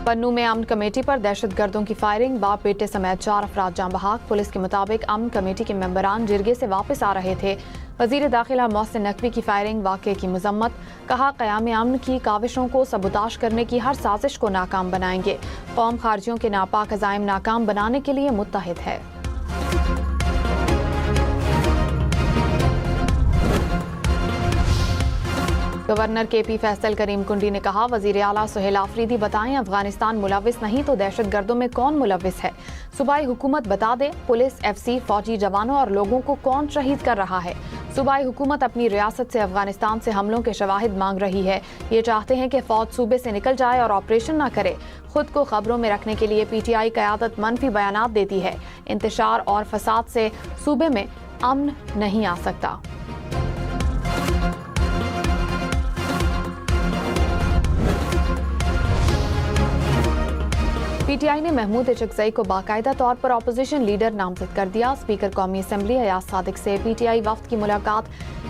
पन्नू में अमन कमेटी पर दहशत गर्दों की फायरिंग, बाप बेटे समेत 4 अफराद जान बहक। पुलिस के मुताबिक अमन कमेटी के मेंबरान जिरगे से वापस आ रहे थे। वजीर दाखिला मोहसिन नकवी की फायरिंग वाक़े की मजम्मत, कहा क़याम अमन की काविशों को सबूताश करने की हर साजिश को नाकाम बनाएंगे। कौम खारजियों के नापाक अज़ाइम नाकाम बनाने के लिए मुत्तहिद है। गवर्नर KP फैसल करीम कुंडी ने कहा, वजीर आला सुहेल आफरीदी बताएं अफगानिस्तान मुलविस नहीं तो दहशत गर्दों में कौन मुलविस है। सूबाई हुकूमत बता दे पुलिस, FC, फौजी जवानों और लोगों को कौन शहीद कर रहा है। सूबाई हुकूमत अपनी रियासत से अफगानिस्तान से हमलों के शवाहिद मांग रही है। ये चाहते हैं कि फौज सूबे से निकल जाए और ऑपरेशन ना करे। खुद को खबरों में रखने के लिए PTI क़यादत मनफी बयानात देती है। इंतशार और फसाद से सूबे में अमन नहीं आ सकता। PTI ने महमूद चकजई को बाकायदा तौर पर अपोजिशन लीडर नामजद कर दिया। स्पीकर कौमी असम्बली अयाज सादिक से PTI वफ्द की मुलाकात।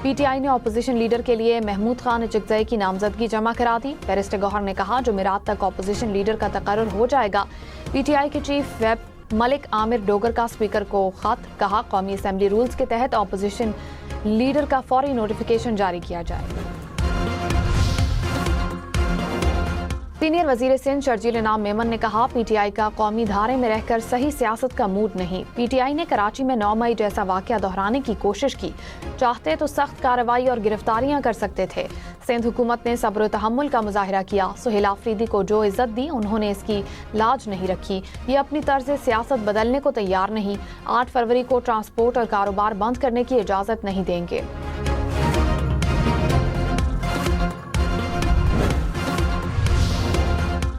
PTI ने अपोजिशन लीडर के लिए महमूद खान चकजई की नामजदगी जमा करा दी। बैरिस्टर गौहर ने कहा, जुमेरात तक अपोजिशन लीडर का तकर्रुर हो जाएगा। PTI के चीफ वेब मलिक आमिर डोगर का स्पीकर को खत, कहा कौमी असम्बली रूल्स के तहत अपोजिशन लीडर का फौरी नोटिफिकेशन जारी किया जाए। सीनियर वजीर सिंध शर्जील इनाम मेमन ने कहा, PTI का कौमी धारे में रहकर सही सियासत का मूड नहीं। PTI ने कराची में 9 मई जैसा वाकया दोहराने की कोशिश की। चाहते तो सख्त कार्रवाई और गिरफ्तारियां कर सकते थे। सिंध हुकूमत ने सब्र और तहम्मुल का मुजाहिरा किया। सुहेल आफरीदी को जो इज्जत दी उन्होंने इसकी लाज नहीं रखी। ये अपनी तर्ज सियासत बदलने को तैयार नहीं। 8 फरवरी को ट्रांसपोर्ट और कारोबार बंद करने की इजाजत नहीं देंगे।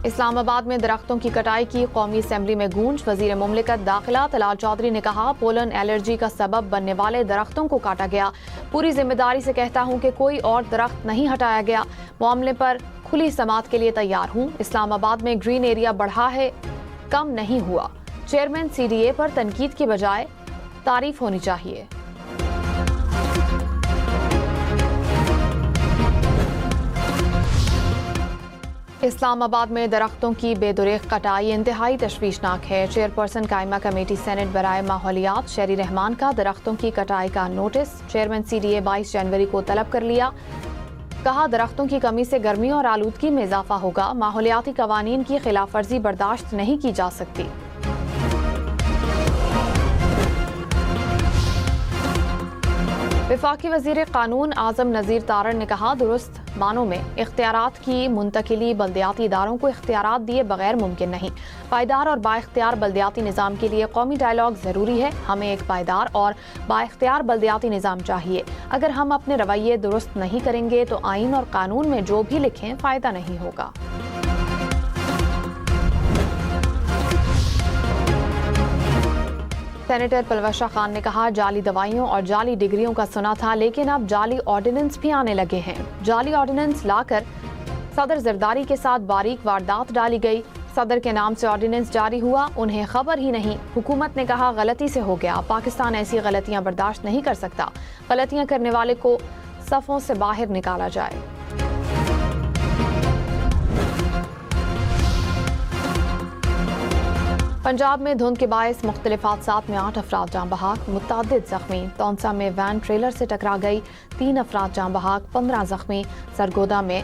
इस्लामाबाद में दरख्तों की कटाई की कौमी असम्बली में गूंज। वजीर मुमलिकत दाखिला तलाल चौधरी ने कहा, पोलन एलर्जी का सबब बनने वाले दरख्तों को काटा गया। पूरी जिम्मेदारी से कहता हूं कि कोई और दरख्त नहीं हटाया गया। मामले पर खुली समाअत के लिए तैयार हूं। इस्लामाबाद में ग्रीन एरिया बढ़ा है, कम नहीं हुआ। चेयरमैन CDA पर तनकीद के बजाय तारीफ होनी चाहिए। इस्लामाबाद में दरख्तों की बेदुरेख कटाई इंतहाई तशवीशनाक है। चेयरपर्सन कायमा कमेटी सेनेट बराए माहौलियात शेरी रहमान का दरख्तों की कटाई का नोटिस चेयरमैन CDA 22 जनवरी को तलब कर लिया। कहा, दरख्तों की कमी से गर्मी और आलूदगी में इजाफा होगा। माहौलियाती कवानीन की खिलाफ वर्जी बर्दाश्त नहीं की जा सकती। वफाकी वजीर कानून आजम नज़ीर तारण ने कहा, दुरुस्त मानों में इख्तियारात की मुंतकिली बल्दियाती इदारों को इख्तियारात दिए बगैर मुमकिन नहीं। पायदार और बाइख्तियार बल्दियाती निज़ाम के लिए कौमी डायलॉग ज़रूरी है। हमें एक पायदार और बाइख्तियार बल्दियाती निज़ाम चाहिए। अगर हम अपने रवैये दुरुस्त नहीं करेंगे तो आइन और कानून में जो भी लिखें फ़ायदा नहीं होगा। सेनेटर पलवशा खान ने कहा, जाली दवाइयों और जाली डिग्रियों का सुना था, लेकिन अब जाली ऑर्डिनेंस भी आने लगे हैं। जाली ऑर्डिनेंस लाकर सदर जरदारी के साथ बारीक वारदात डाली गई। सदर के नाम से ऑर्डिनेंस जारी हुआ, उन्हें खबर ही नहीं। हुकूमत ने कहा, गलती से हो गया। पाकिस्तान ऐसी गलतियां बर्दाश्त नहीं कर सकता। गलतियां करने वाले को सफ़ों से बाहर निकाला जाए। पंजाब में धुंध के बायस मुख्तलिफ हादसात में 8 अफराद जान बहक, मुतअद्दिद जख्मी। तौंसा में वैन ट्रेलर से टकरा गई, 3 अफराद जान बहक, 15 जख्मी। सरगोदा में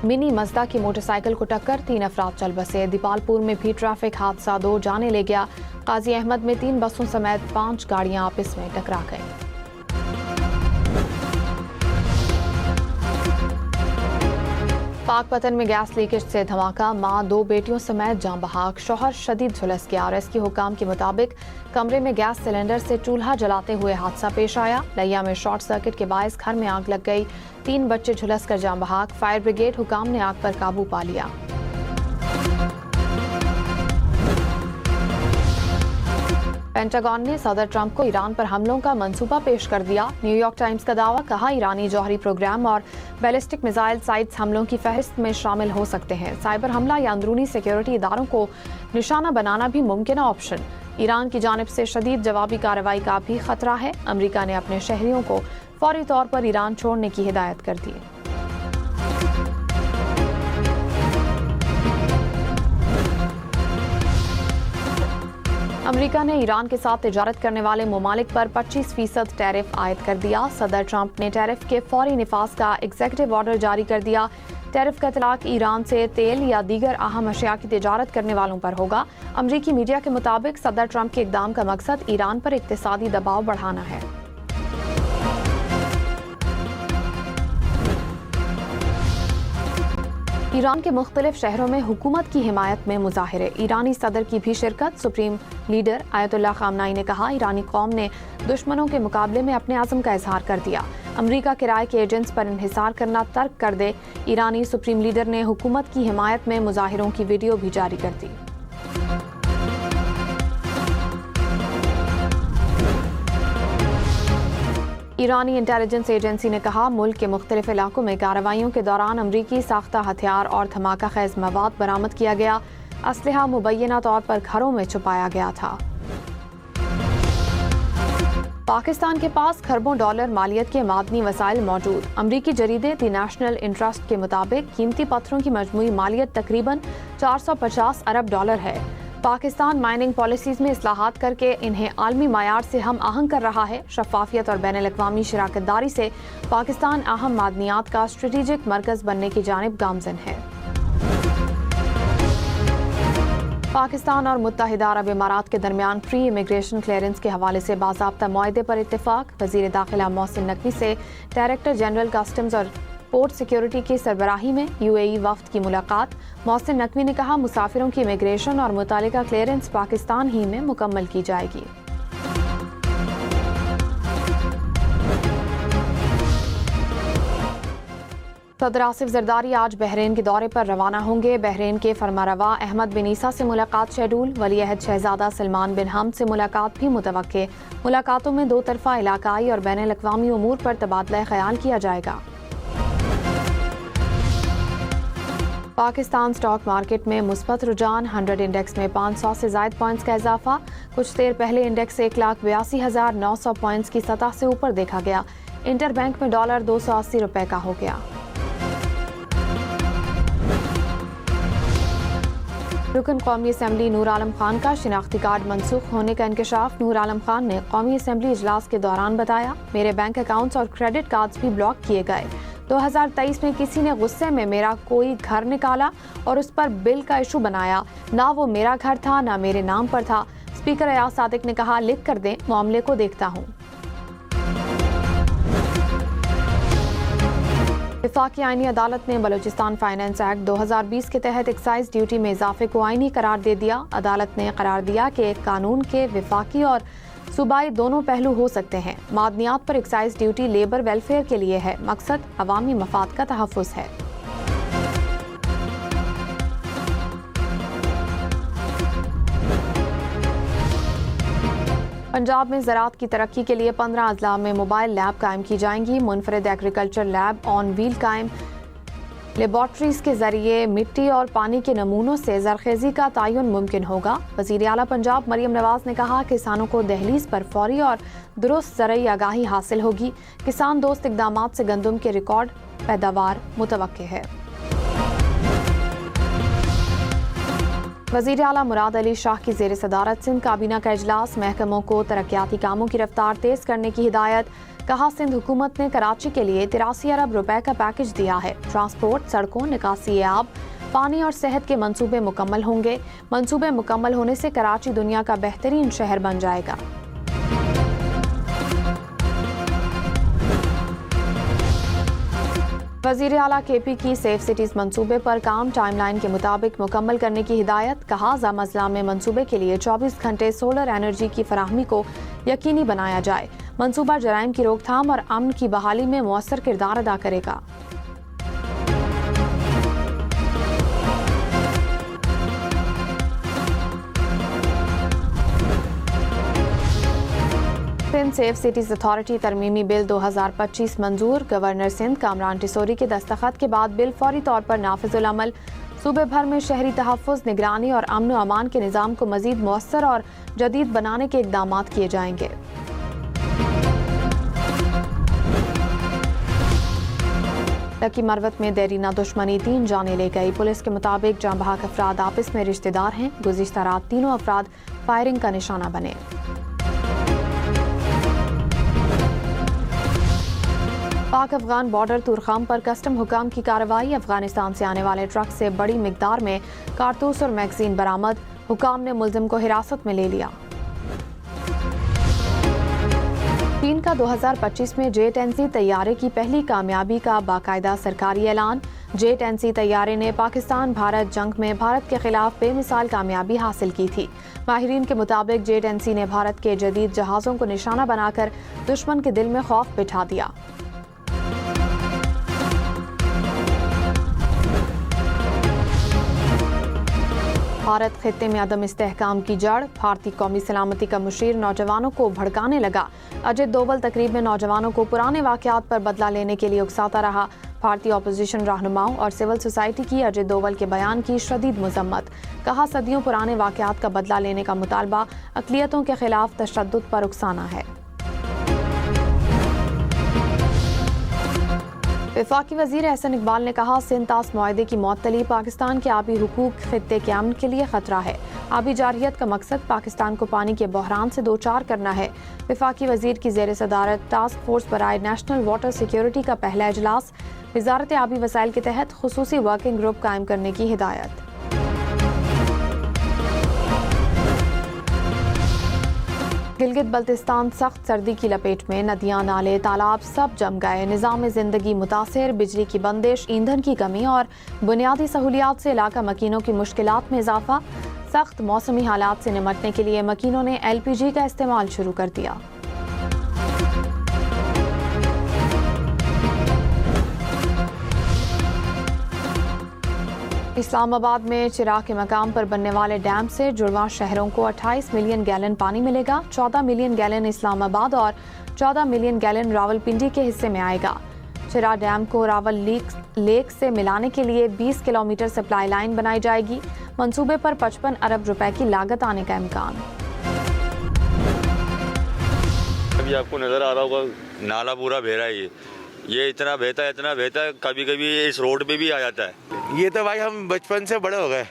मिनी मजदा की मोटरसाइकिल को टक्कर, 3 अफराद चल बसे। दीपालपुर में भी ट्रैफिक हादसा 2 जाने ले गया। काजी अहमद में 3 बसों समेत 5 गाड़ियां आपस में टकरा गईं। पाकपतन में गैस लीकेज से धमाका, मां 2 बेटियों समेत जान बहक, शौहर शदीद झुलस गया। रेस्क्यू हुकाम के मुताबिक कमरे में गैस सिलेंडर से चूल्हा जलाते हुए हादसा पेश आया। लैया में शॉर्ट सर्किट के बायस घर में आग लग गई, 3 बच्चे झुलस कर जान बहक। फायर ब्रिगेड हुकाम ने आग पर काबू पा लिया। पेंटागन ने सदर ट्रंप को ईरान पर हमलों का मंसूबा पेश कर दिया। न्यूयॉर्क टाइम्स का दावा, कहा ईरानी जौहरी प्रोग्राम और बैलिस्टिक मिसाइल साइट्स हमलों की फहरिस्त में शामिल हो सकते हैं। साइबर हमला या अंदरूनी सिक्योरिटी इदारों को निशाना बनाना भी मुमकिन ऑप्शन। ईरान की जानिब से शदीद जवाबी कार्रवाई का भी खतरा है। अमेरिका ने अपने शहरियों को फौरी तौर पर ईरान छोड़ने की हिदायत कर दी। امریکہ نے ایران کے ساتھ تجارت کرنے والے ممالک پر 25% ٹیرف عائد کر دیا۔ صدر ٹرمپ نے ٹیرف کے فوری نفاذ کا ایگزیکٹو آرڈر جاری کر دیا۔ ٹیرف کا اطلاق ایران سے تیل یا دیگر اہم اشیاء کی تجارت کرنے والوں پر ہوگا۔ امریکی میڈیا کے مطابق صدر ٹرمپ کے اقدام کا مقصد ایران پر اقتصادی دباؤ بڑھانا ہے۔ ایران کے مختلف شہروں میں حکومت کی حمایت میں مظاہرے، ایرانی صدر کی بھی شرکت۔ سپریم لیڈر آیت اللہ خامنائی نے کہا ایرانی قوم نے دشمنوں کے مقابلے میں اپنے عزم کا اظہار کر دیا۔ امریکہ کرائے کے ایجنٹس پر انحصار کرنا ترک کر دے۔ ایرانی سپریم لیڈر نے حکومت کی حمایت میں مظاہروں کی ویڈیو بھی جاری کر دی۔ ایرانی انٹیلیجنس ایجنسی نے کہا ملک کے مختلف علاقوں میں کارروائیوں کے دوران امریکی ساختہ ہتھیار اور دھماکہ خیز مواد برآمد کیا گیا۔ اسلحہ مبینہ طور پر گھروں میں چھپایا گیا تھا۔ پاکستان کے پاس کھربوں ڈالر مالیت کے معدنی وسائل موجود۔ امریکی جریدے دی نیشنل انٹرسٹ کے مطابق قیمتی پتھروں کی مجموعی مالیت تقریباً 450 ارب ڈالر ہے۔ پاکستان مائننگ پالیسیز میں اصلاحات کر کے انہیں عالمی معیار سے ہم آہنگ کر رہا ہے۔ شفافیت اور بین الاقوامی شراکت داری سے پاکستان اہم معدنیات کا اسٹریٹجک مرکز بننے کی جانب گامزن ہے۔ پاکستان اور متحدہ عرب امارات کے درمیان پری امیگریشن کلیئرنس کے حوالے سے باضابطہ معاہدے پر اتفاق۔ وزیر داخلہ محسن نقوی سے ڈائریکٹر جنرل کسٹمز اور پورٹ سیکیورٹی کی سربراہی میں UAE وفد کی ملاقات۔ محسن نقوی نے کہا مسافروں کی امیگریشن اور متعلقہ کلیئرنس پاکستان ہی میں مکمل کی جائے گی۔ صدر آصف زرداری آج بحرین کے دورے پر روانہ ہوں گے۔ بحرین کے فرمانروا احمد بن عیسیٰ سے ملاقات شیڈول۔ ولی عہد شہزادہ سلمان بن حمد سے ملاقات بھی متوقع۔ ملاقاتوں میں دو طرفہ علاقائی اور بین الاقوامی امور پر تبادلہ خیال کیا جائے گا۔ پاکستان سٹاک مارکیٹ میں مثبت رجحان، 100 انڈیکس میں 500 سے زائد پوائنٹس کا اضافہ۔ کچھ دیر پہلے انڈیکس 1,82,900 پوائنٹس کی سطح سے اوپر دیکھا گیا۔ انٹر بینک میں ڈالر 280 روپے کا ہو گیا۔ رکن قومی اسمبلی نور عالم خان کا شناختی کارڈ منسوخ ہونے کا انکشاف۔ نور عالم خان نے قومی اسمبلی اجلاس کے دوران بتایا میرے بینک اکاؤنٹس اور کریڈٹ کارڈز بھی بلاک کیے گئے۔ 2023 میں کسی نے غصے میں میرا کوئی گھر نکالا اور اس پر بل کا ایشو بنایا، نہ وہ میرا گھر تھا نہ میرے نام پر تھا۔ اسپیکر ایاز صادق نے کہا لکھ کر دیں، معاملے کو دیکھتا ہوں۔ وفاقی آئینی عدالت نے بلوچستان فائنانس ایکٹ 2020 کے تحت ایکسائز ڈیوٹی میں اضافے کو آئینی قرار دے دیا۔ عدالت نے قرار دیا کہ ایک قانون کے وفاقی اور صوبائی دونوں پہلو ہو سکتے ہیں۔ معدنیات پر ایکسائز ڈیوٹی لیبر ویلفیئر کے لیے ہے، مقصد عوامی مفاد کا تحفظ ہے۔ پنجاب میں زراعت کی ترقی کے لیے 15 اضلاع میں موبائل لیب قائم کی جائیں گی۔ منفرد ایگریکلچر لیب آن ویل قائم۔ لیبارٹریز کے ذریعے مٹی اور پانی کے نمونوں سے زرخیزی کا تعین ممکن ہوگا۔ وزیر اعلیٰ پنجاب مریم نواز نے کہا کسانوں کو دہلیز پر فوری اور درست زرعی آگاہی حاصل ہوگی۔ کسان دوست اقدامات سے گندم کے ریکارڈ پیداوار متوقع ہے۔ وزیر اعلیٰ مراد علی شاہ کی زیر صدارت سندھ کابینہ کا اجلاس۔ محکموں کو ترقیاتی کاموں کی رفتار تیز کرنے کی ہدایت۔ کہا سندھ حکومت نے کراچی کے لیے 83 ارب روپے کا پیکج دیا ہے۔ ٹرانسپورٹ، سڑکوں، نکاسی آب، پانی اور صحت کے منصوبے مکمل ہوں گے۔ منصوبے مکمل ہونے سے کراچی دنیا کا بہترین شہر بن جائے گا۔ وزیر اعلیٰ KP کی سیف سٹیز منصوبے پر کام ٹائم لائن کے مطابق مکمل کرنے کی ہدایت۔ کہا ضم اضلاع میں منصوبے کے لیے 24 گھنٹے سولر انرجی کی فراہمی کو یقینی بنایا جائے۔ منصوبہ جرائم کی روک تھام اور امن کی بحالی میں مؤثر کردار ادا کرے گا۔ سندھ سیف سٹیز اتھارٹی ترمیمی بل 2025 منظور۔ گورنر سندھ کامران ٹیسوری کے دستخط کے بعد بل فوری طور پر نافذ العمل۔ صوبے بھر میں شہری تحفظ، نگرانی اور امن و امان کے نظام کو مزید مؤثر اور جدید بنانے کے اقدامات کیے جائیں گے۔ लकी मरवत में देरीना दुश्मनी 3 जाने ले गई। पुलिस के मुताबिक जाँ बहक अफराद आपस में रिश्तेदार हैं। गुज़िश्ता रात तीनों अफराद फायरिंग का निशाना बने। पाक अफगान बॉर्डर तुरखाम पर कस्टम हुकाम की कार्रवाई। अफगानिस्तान से आने वाले ट्रक से बड़ी मिकदार में कारतूस और मैगजीन बरामद। हुकाम ने मुलजिम को हिरासत में ले लिया। चीन का 2025 में जेट-10C तैयारे की पहली कामयाबी का बाकायदा सरकारी ऐलान। जेट-10C तैयारे ने पाकिस्तान भारत जंग में भारत के खिलाफ बेमिसाल कामयाबी हासिल की थी। माहिरीन के मुताबिक जेट-10C ने भारत के जदीद जहाज़ों को निशाना बनाकर दुश्मन के दिल में खौफ बिठा दिया। भारत खित्ते में अदम इस्तेहकाम की जड़। भारतीय कौमी सलामती का मुशीर नौजवानों को भड़काने लगा। अजित डोवल तकरीब में नौजवानों को पुराने वाक़यात पर बदला लेने के लिए उकसाता रहा। भारतीय अपोजिशन रहनुमाओं और सिविल सोसाइटी की अजित डोवल के बयान की शदीद मजम्मत। कहा, सदियों पुराने वाक़यात का बदला लेने का मुतालबा अक़लियतों के खिलाफ तशद्दुद पर उकसाना है। वफाकी वज़ीर एहसन इकबाल ने कहा, सिंतास मुआहदे की मुअत्तली पाकिस्तान के आबी हुकूक खित्ते के अमन के लिए खतरा है। आबी जारहियत का मकसद पाकिस्तान को पानी के बहरान से दो चार करना है। वफाकी वज़ीर की ज़ेर सदारत टास्क फोर्स बराए नेशनल वाटर सिक्योरिटी का पहला इजलास। वज़ारत आबी वसाइल के तहत खुसूसी वर्किंग ग्रुप कायम करने की हिदायत। गिलगित बल्तिस्तान सख्त सर्दी की लपेट में। नदियां, नाले, तालाब सब जम गए। निज़ाम ज़िंदगी मुतासिर। बिजली की बंदिश, ईंधन की कमी और बुनियादी सहूलियात से इलाका मकीनों की मुश्किलात में इजाफा। सख्त मौसमी हालात से निमटने के लिए मकीनों ने LPG का इस्तेमाल शुरू कर दिया। इस्लामाबाद में चिराग के मकाम पर बनने वाले डैम से जुड़वा शहरों को 28 मिलियन गैलन पानी मिलेगा। 14 मिलियन गैलन इस्लामाबाद और 14 मिलियन गैलन रावलपिंडी के हिस्से में आएगा। चिराग डैम को रावल लेक से मिलाने के लिए 20 किलोमीटर सप्लाई लाइन बनाई जाएगी। मंसूबे पर 55 अरब रुपए की लागत आने का इम्कान। अभी आपको नजर आ रहा होगा, नाला पूरा बह रहा है। ये इतना बहता है, कभी कभी इस रोड पे भी आ जाता है। ये तो भाई हम बचपन से बड़े हो गए।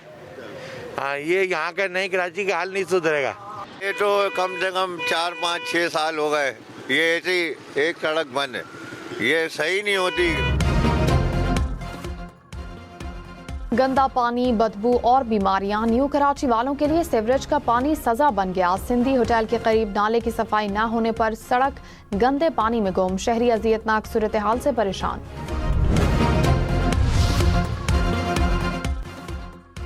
हाँ, ये यहाँ का नई कराची का हाल नहीं सुधरेगा। ये तो कम से कम 4, 5, 6 साल हो गए ये ऐसी एक सड़क बंद है, ये सही नहीं होती। गंदा पानी, बदबू और बीमारियां। न्यू कराची वालों के लिए सीवरेज का पानी सजा बन गया। सिंधी होटल के करीब नाले की सफाई न होने पर सड़क गंदे पानी में गुम। शहरी अजियतनाक सूरत हाल से परेशान।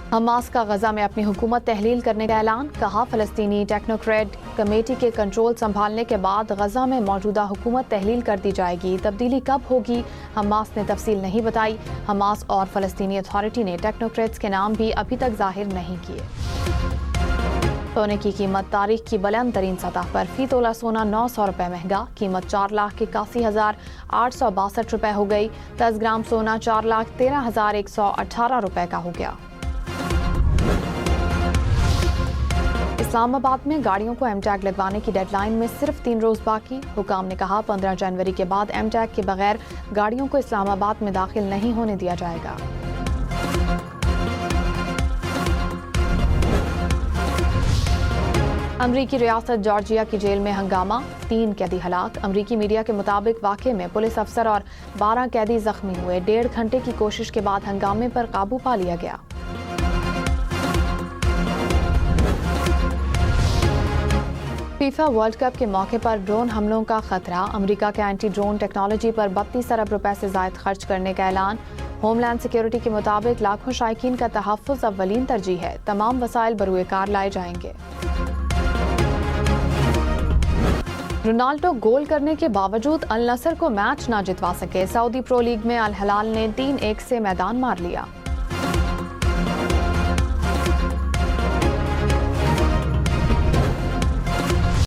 हमास का गजा में अपनी हुकूमत तहलील करने का ऐलान। कहा, फलस्तीनी टेक्नोक्रेट कमेटी के कंट्रोल संभालने के बाद गजा में मौजूदा हुकूमत तहलील कर दी जाएगी। तब्दीली कब होगी, हमास ने तफसील नहीं बताई। हमास और फलस्तीनी अथॉरिटी ने टेक्नोक्रेट्स के नाम भी अभी तक जाहिर नहीं किए। सोने की कीमत तारीख की बुलंद तरीन सतह पर। फी तोला सोना 900 रुपए महंगा। कीमत 4,81,862 रुपए हो गई। 10 ग्राम सोना 4,13,118 रुपए का हो गया। इस्लामाबाद में गाड़ियों को एमटैग लगवाने की डेडलाइन में सिर्फ 3 रोज बाकी। हुकाम ने कहा, 15 जनवरी के बाद एमटैग के बगैर गाड़ियों को इस्लामाबाद में दाखिल नहीं होने दिया जाएगा। अमरीकी रियासत जॉर्जिया की जेल में हंगामा। 3 कैदी हलाक। अमरीकी मीडिया के मुताबिक वाक़े में पुलिस अफसर और 12 कैदी जख्मी हुए। 1.5 घंटे की कोशिश के बाद हंगामे पर काबू पा लिया गया। फीफा वर्ल्ड कप के मौके पर ड्रोन हमलों का खतरा। अमेरिका के एंटी ड्रोन टेक्नोलॉजी पर 32 अरब रुपए से ज़ायद खर्च करने का ऐलान। होमलैंड सिक्योरिटी के मुताबिक लाखों शायकीन का तहफ़्फ़ुज़ अव्वलीन तरजीह है। तमाम वसाइल बरूए कार लाए जाएंगे। रोनाल्डो गोल करने के बावजूद अल नसर को मैच न जितवा सके। सऊदी प्रो लीग में अल हिलाल ने 3-1 से मैदान मार लिया।